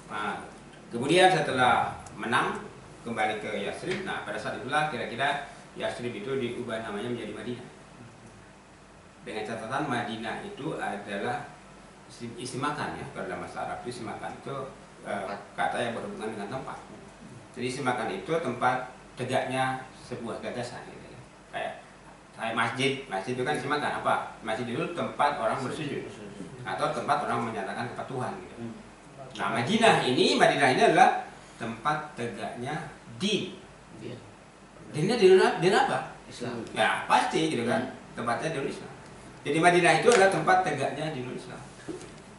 S1: Nah, kemudian setelah menang kembali ke Yasrib. Nah, pada saat itulah kira-kira Yasrib itu diubah namanya menjadi Madinah. Dengan catatan Madinah itu adalah isim makan ya, kalau dalam bahasa Arab isim makan itu kata yang berhubungan dengan tempat. Jadi isim makan itu tempat tegaknya sebuah gagasan gitu ya. Kayak masjid itu kan isim makan apa? Masjid itu tempat orang bersujud atau tempat orang menyatakan kepada Tuhan gitu. Nah, Madinah ini adalah tempat tegaknya din. Dinnya din apa?
S2: Islam.
S1: Ya, pasti gitu kan. Tempatnya din Islam. Jadi Madinah itu adalah tempat tegaknya din Islam.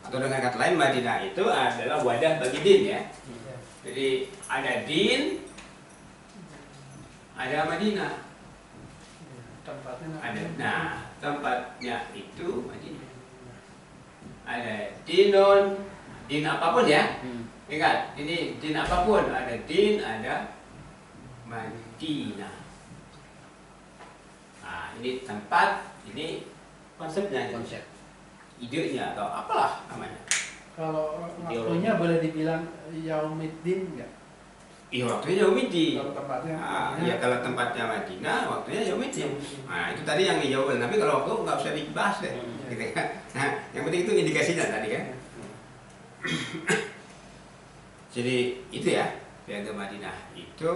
S1: Atau dengan kata lain Madinah itu adalah wadah bagi din ya. Jadi ada din, ada Madinah. Tempatnya itu Madinah. Ada dinun, din apapun ya. Ingat, ini din apapun, ada din, ada Madinah. Nah, ini tempat, ini konsepnya,
S2: Konsep.
S1: idenya atau apalah namanya.
S4: Kalau waktunya boleh dibilang Yaumiddin nggak?
S1: Iya, waktunya Yaumidin.
S4: Kalau tempatnya?
S1: Ya kalau tempatnya Madinah, waktunya Yaumidin. Nah, itu tadi yang dijawab. Tapi kalau waktu nggak usah dibahas deh. Gitu kan. Nah, yang penting itu indikasinya tadi kan. Jadi itu ya, Piagam Madinah itu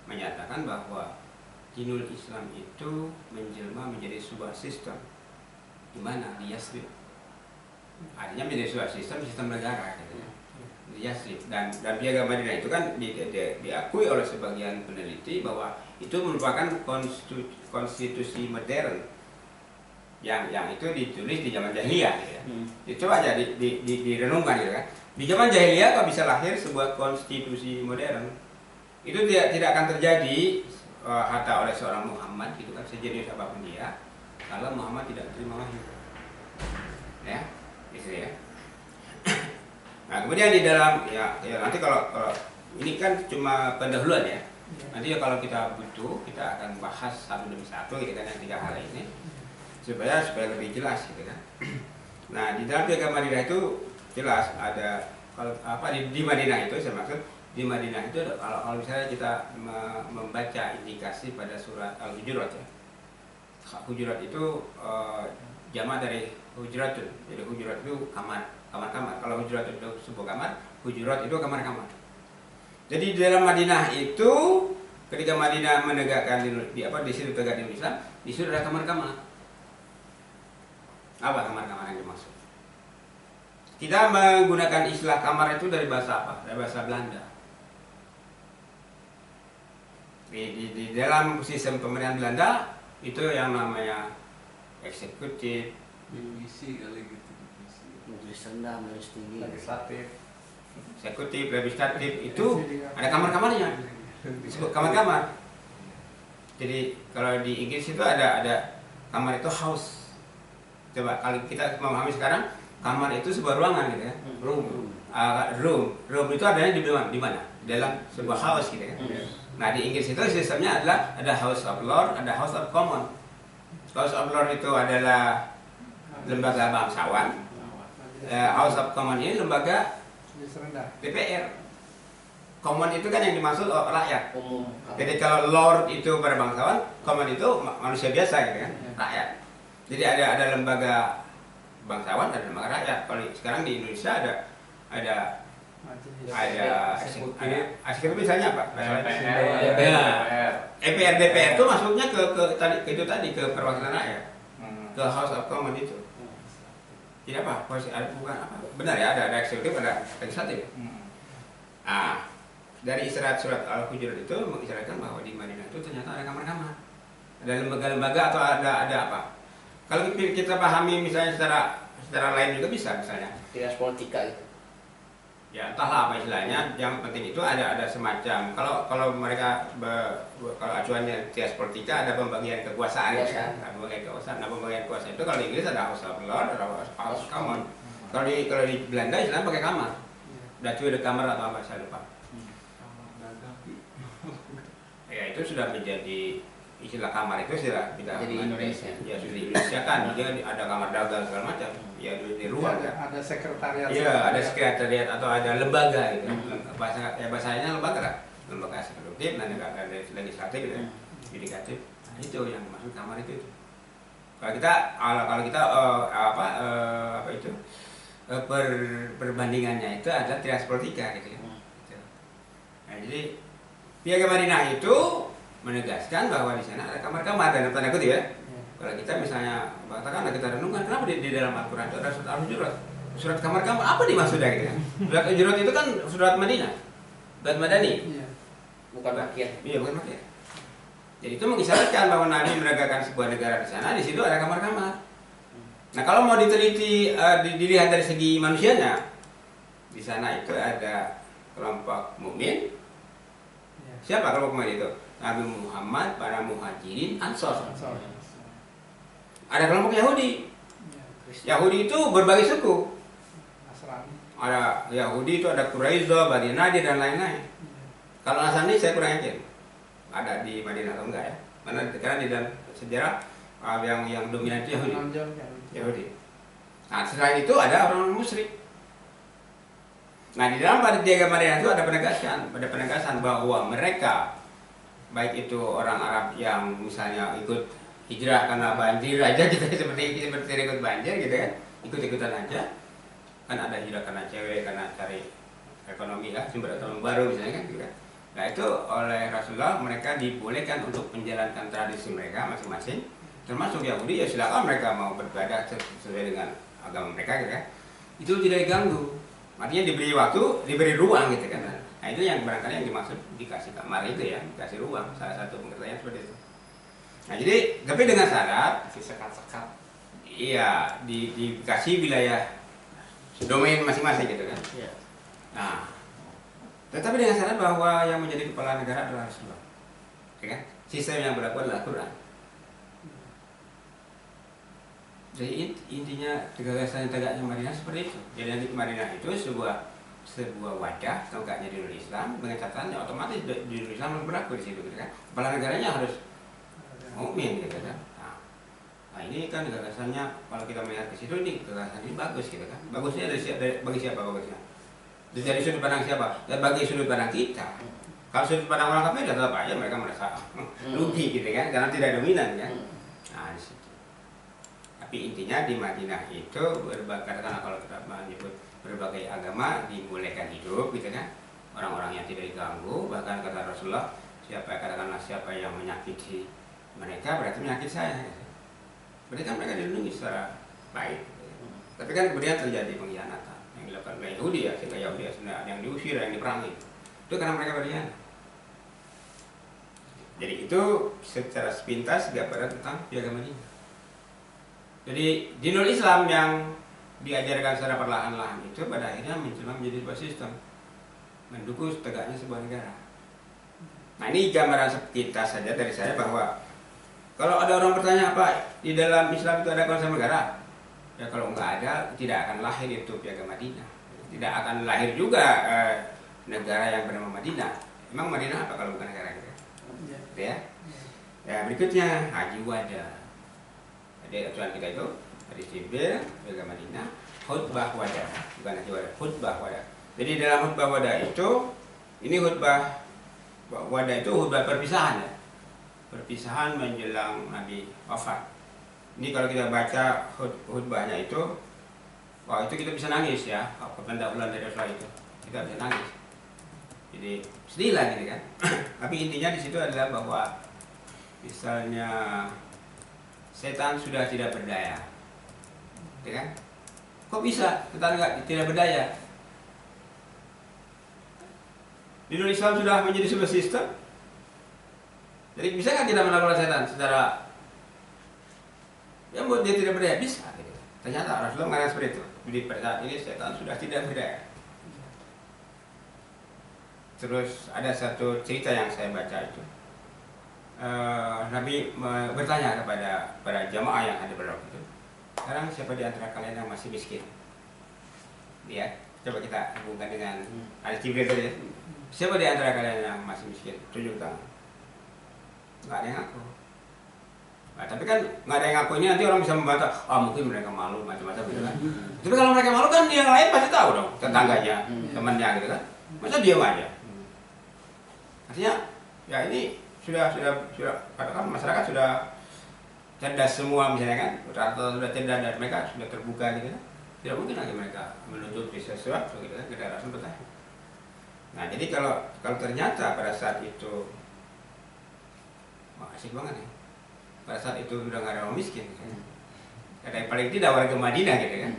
S1: menyatakan bahwa dinul Islam itu menjelma menjadi sebuah sistem di mana di Yasrib. Artinya menjadi sebuah sistem negara gitu ya. Di Yasrib dan Piagam Madinah itu kan diakui oleh sebagian peneliti bahwa itu merupakan konstitusi modern yang itu ditulis di zaman jahiliyah gitu ya. Coba aja direnungkan gitu kan. Di zaman jahiliyah kok bisa lahir sebuah konstitusi modern? Itu tidak akan terjadi hatta oleh seorang Muhammad gitu kan, sejenius apapun dia, kalau Muhammad tidak terima wahyu. Ya, gitu ya. Nah, kemudian di dalam ya nanti kalau ini kan cuma pendahuluan ya. Nanti ya kalau kita butuh, kita akan bahas satu demi satu gitu kan yang 3 hal ini supaya lebih jelas gitu kan. Nah, di dalam Piagam Madinah itu jelas ada kalau apa di Madinah itu saya maksud di Madinah itu kalau misalnya kita membaca indikasi pada surat Al-Hujurat ya. Hujurat itu jamak dari hujuratun. Jadi hujurat itu kamar-kamar. Kalau hujurat itu sebuah kamar, hujurat itu kamar-kamar. Jadi di dalam Madinah itu ketika Madinah menegakkan di situ tegak dinul Islam, di situ ada kamar-kamar. Apa kamar-kamar yang dimaksud? Kita menggunakan istilah kamar itu dari bahasa apa? Dari bahasa Belanda. Di dalam sistem pemerintahan Belanda itu yang namanya eksekutif,
S3: Misi kali gitu.
S2: Majelis rendah, majelis tinggi.
S3: Legislatif.
S1: eksekutif, legislatif itu ada kamar-kamarnya. Disebut kamar-kamar. Jadi kalau di Inggris itu ada kamar itu house. Coba kalau kita memahami sekarang, kamar itu sebuah ruangan gitu ya. Room itu adanya di mana? Dalam sebuah house gitu ya. Nah, di Inggris itu sistemnya adalah ada House of Lords, ada House of Commons. House of Lords itu adalah lembaga bangsawan. House of Commons ini lembaga DPR. Common itu kan yang dimaksud rakyat.
S2: Umum.
S1: Jadi kalau Lord itu para bangsawan, Common itu manusia biasa gitu kan, rakyat. Jadi ada lembaga bangsawan, ada lembaga rakyat. Kalau sekarang di Indonesia ada eksekutif misalnya apa? DPR itu masuknya ke perwakilan rakyat, ke House of Commons itu. Tidak apa? Bukan apa? Benar ya, ada eksekutif, ada legislatif. Nah, dari surat Al-Hujurat itu mengisyaratkan bahwa di Madinah itu ternyata ada kamar-kamar, ada lembaga-lembaga atau ada apa? Kalau kita pahami misalnya secara lain juga bisa misalnya.
S2: Trias politika itu.
S1: Ya entahlah apa istilahnya. Yang penting itu ada semacam kalau mereka kalau acuannya trias politika ada pembagian kekuasaan ya. Pembagian kekuasaan. Nah, pembagian kekuasaan itu kalau di Inggris ada House of Lords, ada House of Commons. Kalau di Belanda istilahnya pakai kamar. Udah cuy ada kamar atau apa saya lupa. Ya itu sudah menjadi istilah kamar itu sudah tidak
S2: jadi Indonesia.
S1: Ya sudah Indonesia kan dia ada kamar dagang segala macam. Ya di ruang kan.
S4: Ada sekretariat.
S1: Iya ada sekretariat atau ada lembaga gitu. Bahasanya lembaga lah. Lembaga eksekutif dan lembaga legislatif gitu. Yudikatif. Nah, itu yang maksud kamar itu. Kalau kita perbandingannya itu adalah trias politika gitu ya. Nah, jadi Piagam Madinah itu menegaskan bahwa di sana ada kamar-kamar dan tanda kutip ya. Kalau kita misalnya katakanlah kita renungkan kenapa di dalam Al-Quran itu ada surat Al-Hujurat, surat kamar-kamar apa dimaksudnya gitu ya? Surat Al-Hujurat itu kan surat Madinah, surat Madani.
S2: Bukan Makkiyah.
S1: Iya bukan Makkiyah. Jadi itu mengisyaratkan bahwa Nabi menegakkan sebuah negara di sana, di situ ada kamar-kamar. Nah kalau mau diteliti dilihat dari segi manusianya, di sana itu ada kelompok mukmin. Siapa kelompok mukmin itu? Nabi Muhammad, para muhajirin, ansor. Ada kelompok Yahudi. Yahudi itu berbagai suku. Ada Yahudi itu ada Quraidah, Bani Nadir dan lain-lain. Kalau Nasrani saya kurang yakin ada di Madinah atau enggak ya. Karena di dalam sejarah yang dominan itu Yahudi. Yahudi. Nah, selain itu ada orang musyrik. Nah, di dalam Piagam Madinah itu ada penegasan bahwa mereka, baik itu orang Arab yang misalnya ikut hijrah karena banjir aja gitu, seperti ikut banjir gitu kan, ikut-ikutan aja. Kan ada hijrah karena cewek, karena cari ekonomi lah, sumber ekonomi baru misalnya kan gitu kan. Nah, itu oleh Rasulullah mereka dibolehkan untuk menjalankan tradisi mereka masing-masing. Termasuk Yahudi, ya silakan mereka mau beribadah sesuai dengan agama mereka gitu kan. Itu tidak diganggu. Artinya diberi waktu, diberi ruang gitu kan. Nah, itu yang barangkali yang dimaksud dikasih kamar itu ya, dikasih ruang. Salah satu pengertiannya seperti itu. Nah, jadi tapi dengan syarat
S2: Sekat-sekat.
S1: iya dikasih wilayah domain masing-masing gitu kan.
S2: Iya.
S1: Nah, tetapi dengan syarat bahwa yang menjadi kepala negara adalah Rasulullah. Ya kan? Sistem yang berlaku adalah Quran. Jadi intinya gagasan tegaknya Madinah seperti itu. Jadi nanti Madinah itu sebuah wadah tegaknya di Islam dengan catatannya otomatis di Islam berlaku di situ gitu kan. Kepala negaranya harus mukmin gitu kan. Nah, ini kan gagasannya kalau kita melihat ke situ ini gagasan ini bagus gitu kan. Bagusnya bagi siapa bagusnya? Dari sudut pandang siapa? Dan bagi sudut pandang kita. Kalau sudut pandang orang kafir tetap aja mereka merasa rugi gitu kan karena tidak dominan ya. Nah, di situ. Tapi intinya di Madinah itu karena kalau kita menyebut berbagai agama dibolehkan hidup gitu kan, orang-orang yang tidak diganggu, bahkan kata Rasulullah katakanlah siapa yang menyakiti mereka berarti menyakiti saya gitu. Berarti kan mereka dilindungi secara baik gitu. Tapi kan kemudian terjadi pengkhianatan yang dilakukan oleh Yahudi ya, sehingga Yahudi yang diusir, yang diperangi itu karena mereka berkhianat. Jadi itu secara sepintas gambaran tentang Piagam Madinah. Jadi dinul Islam yang diajarkan secara perlahan-lahan itu pada akhirnya menjadi sebuah sistem mendukung tegaknya sebuah negara. Nah, ini gambaran sepintas saja dari saya bahwa kalau ada orang bertanya apa di dalam Islam itu ada konsep negara, ya kalau nggak ada tidak akan lahir itu Piagam Madinah, tidak akan lahir juga negara yang bernama Madinah. Emang Madinah apa kalau bukan negara gitu? Ya. Ya berikutnya Haji Wada. Jadi aturan kita itu hadis Jibril, Piagam Madinah, khutbah wada, bukan haji wada, khutbah wada. Jadi dalam khutbah wada itu, ini khutbah wada itu khutbah perpisahan ya, perpisahan menjelang Nabi wafat. Ini kalau kita baca khutbahnya itu, wah itu kita bisa nangis ya, pendahuluan dari Rasulullah itu, kita bisa nangis. Jadi sedih lah gitu kan. Tapi intinya di situ adalah bahwa misalnya setan sudah tidak berdaya, ya kan? Kok bisa setan tidak berdaya? Di Islam sudah menjadi sebuah sistem. Jadi bisa nggak kita menaklukkan setan secara yang buat dia tidak berdaya? Bisa. Gitu. Ternyata Rasulullah mengatakan seperti itu. Jadi pada saat ini setan sudah tidak berdaya. Terus ada satu cerita yang saya baca itu. Nabi bertanya kepada para jamaah yang ada pada waktu itu, sekarang siapa di antara kalian yang masih miskin? Ya, coba kita hubungkan dengan hadis Jibril tadi ya. Siapa di antara kalian yang masih miskin? Tunjuk tangan. Nggak ada yang ngaku. Nah, tapi kan nggak ada yang ngaku ini nanti orang bisa membantah, mungkin mereka malu macam-macam gitu kan. Tapi kalau mereka malu kan yang lain pasti tahu dong, tetangganya, temannya gitu kan. Masa diam aja? Artinya ya ini sudah katakan masyarakat sudah cerdas semua misalnya kan, rata-rata sudah cerdas dan mereka sudah terbuka gitu kan. Tidak mungkin lagi mereka menutupi sesuatu gitu kan, tidak langsung bertanya. Nah, jadi kalau ternyata pada saat itu asik banget ya. Pada saat itu sudah nggak ada orang miskin gitu kan. Ada yang paling tidak warga Madinah gitu kan.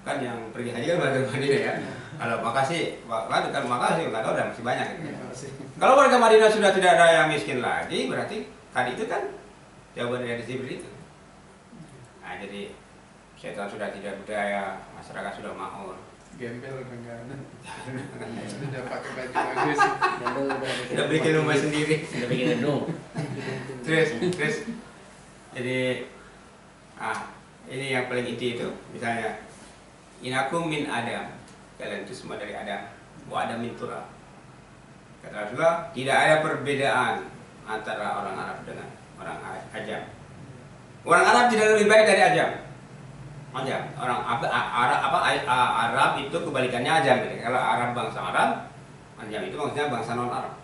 S1: Kan yang pergi haji kan warga Madinah ya. Kalau makasih nggak tahu udah masih banyak gitu. Kalau warga Madinah sudah tidak ada yang miskin lagi, berarti tadi itu kan jawaban dari Jibril itu. Nah, jadi setan sudah tidak berdaya, masyarakat sudah makmur.
S4: Gembel udah nggak ada. Udah pakai baju bagus.
S1: Udah bikin rumah sendiri.
S2: Sudah bikin gedung.
S1: Terus. Jadi, ini yang paling inti itu, misalnya, inakum min Adam. kalian itu semua dari Adam. Wa Adam min turab. Kata Rasulullah, tidak ada perbedaan antara orang Arab dengan orang Ajam. Orang Arab tidak lebih baik dari Ajam. Orang Arab itu kebalikannya Ajam. Gitu. Kalau Arab bangsa Arab, Ajam itu maksudnya bangsa non Arab.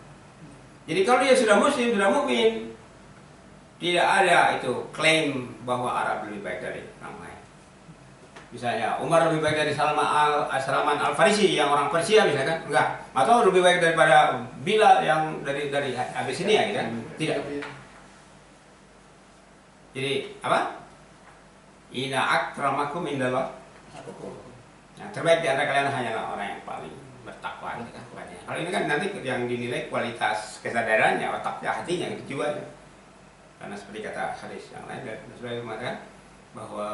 S1: Jadi kalau dia sudah Muslim, sudah mukmin, tidak ada itu klaim bahwa Arab lebih baik dari orang lain. Misalnya Umar lebih baik dari Salman Al-Farisi yang orang Persia misalkan, enggak. Atau lebih baik daripada Bilal yang dari Abyssinia gitu kan? Tidak. Jadi apa? Inna akramakum indallah. Nah, terbaik di antara kalian hanyalah orang yang paling bertakwa gitu kan. Kalau ini kan nanti yang dinilai kualitas kesadarannya, otaknya, hatinya, itu jiwanya. Karena seperti kata hadis yang lain dan Rasulullah mengatakan bahwa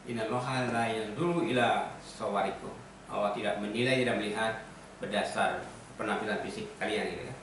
S1: innallaha la yanzuru ila sawarikum. Allah tidak menilai, tidak melihat berdasar penampilan fisik kalian gitu kan.